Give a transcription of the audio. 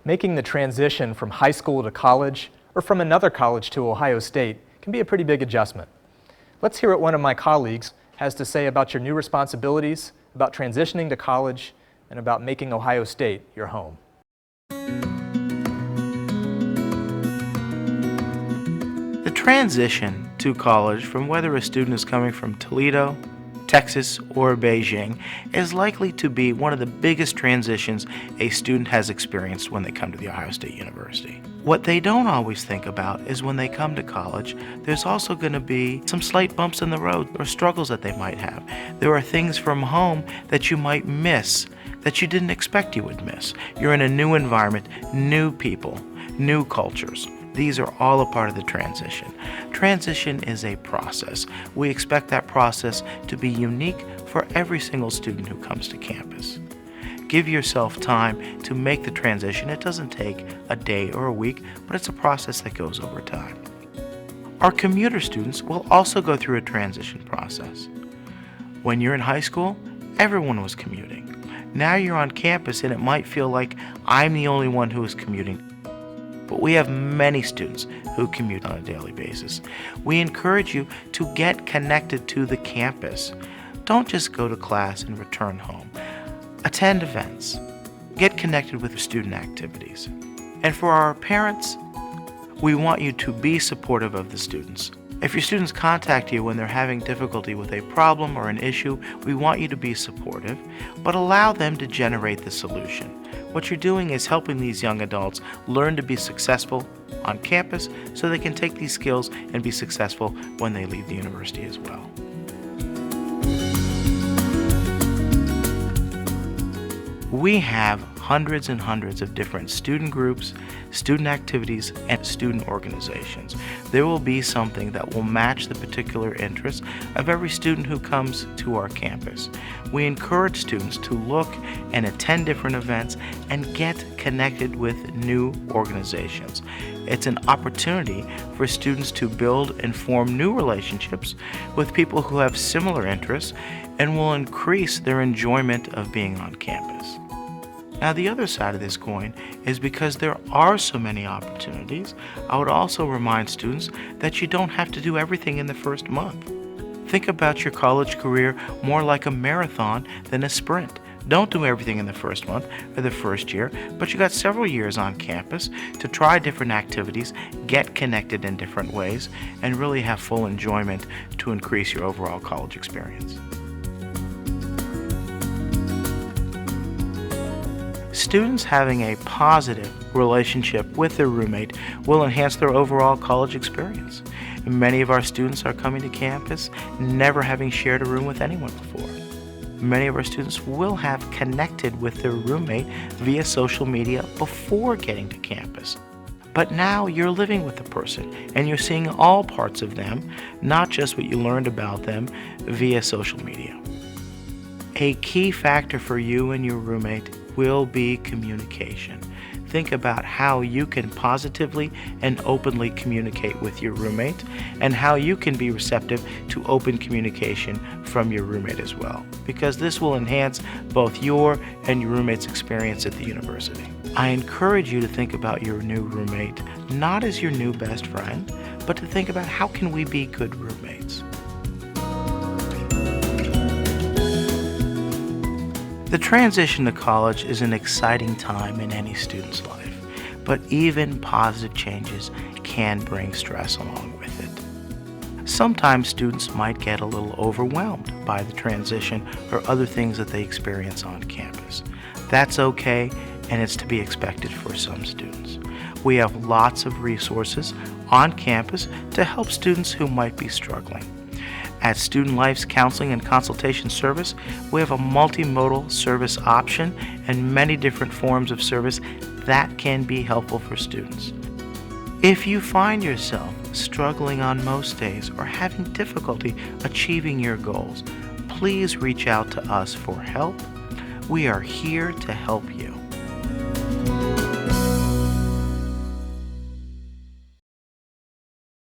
Making the transition from high school to college, or from another college to Ohio State, can be a pretty big adjustment. Let's hear what one of my colleagues has to say about your new responsibilities, about transitioning to college, and about making Ohio State your home. The transition to college, from whether a student is coming from Toledo, Texas, or Beijing, is likely to be one of the biggest transitions a student has experienced when they come to The Ohio State University. What they don't always think about is when they come to college, there's also going to be some slight bumps in the road or struggles that they might have. There are things from home that you might miss that you didn't expect you would miss. You're in a new environment, new people, new cultures. These are all a part of the transition. Transition is a process. We expect that process to be unique for every single student who comes to campus. Give yourself time to make the transition. It doesn't take a day or a week, but it's a process that goes over time. Our commuter students will also go through a transition process. When you're in high school, everyone was commuting. Now you're on campus and it might feel like I'm the only one who is commuting. But we have many students who commute on a daily basis. We encourage you to get connected to the campus. Don't just go to class and return home. Attend events. Get connected with student activities. And for our parents, we want you to be supportive of the students. If your students contact you when they're having difficulty with a problem or an issue, we want you to be supportive, but allow them to generate the solution. What you're doing is helping these young adults learn to be successful on campus so they can take these skills and be successful when they leave the university as well. We have hundreds and hundreds of different student groups, student activities, and student organizations. There will be something that will match the particular interests of every student who comes to our campus. We encourage students to look and attend different events and get connected with new organizations. It's an opportunity for students to build and form new relationships with people who have similar interests and will increase their enjoyment of being on campus. Now, the other side of this coin is because there are so many opportunities, I would also remind students that you don't have to do everything in the first month. Think about your college career more like a marathon than a sprint. Don't do everything in the first month or the first year, but you got several years on campus to try different activities, get connected in different ways, and really have full enjoyment to increase your overall college experience. Students having a positive relationship with their roommate will enhance their overall college experience. Many of our students are coming to campus never having shared a room with anyone before. Many of our students will have connected with their roommate via social media before getting to campus. But now you're living with the person and you're seeing all parts of them, not just what you learned about them via social media. A key factor for you and your roommate will be communication. Think about how you can positively and openly communicate with your roommate and how you can be receptive to open communication from your roommate as well, because this will enhance both your and your roommate's experience at the university. I encourage you to think about your new roommate not as your new best friend, but to think about how can we be good roommates. The transition to college is an exciting time in any student's life, but even positive changes can bring stress along with it. Sometimes students might get a little overwhelmed by the transition or other things that they experience on campus. That's okay, and it's to be expected for some students. We have lots of resources on campus to help students who might be struggling. At Student Life's Counseling and Consultation Service, we have a multimodal service option and many different forms of service that can be helpful for students. If you find yourself struggling on most days or having difficulty achieving your goals, please reach out to us for help. We are here to help you.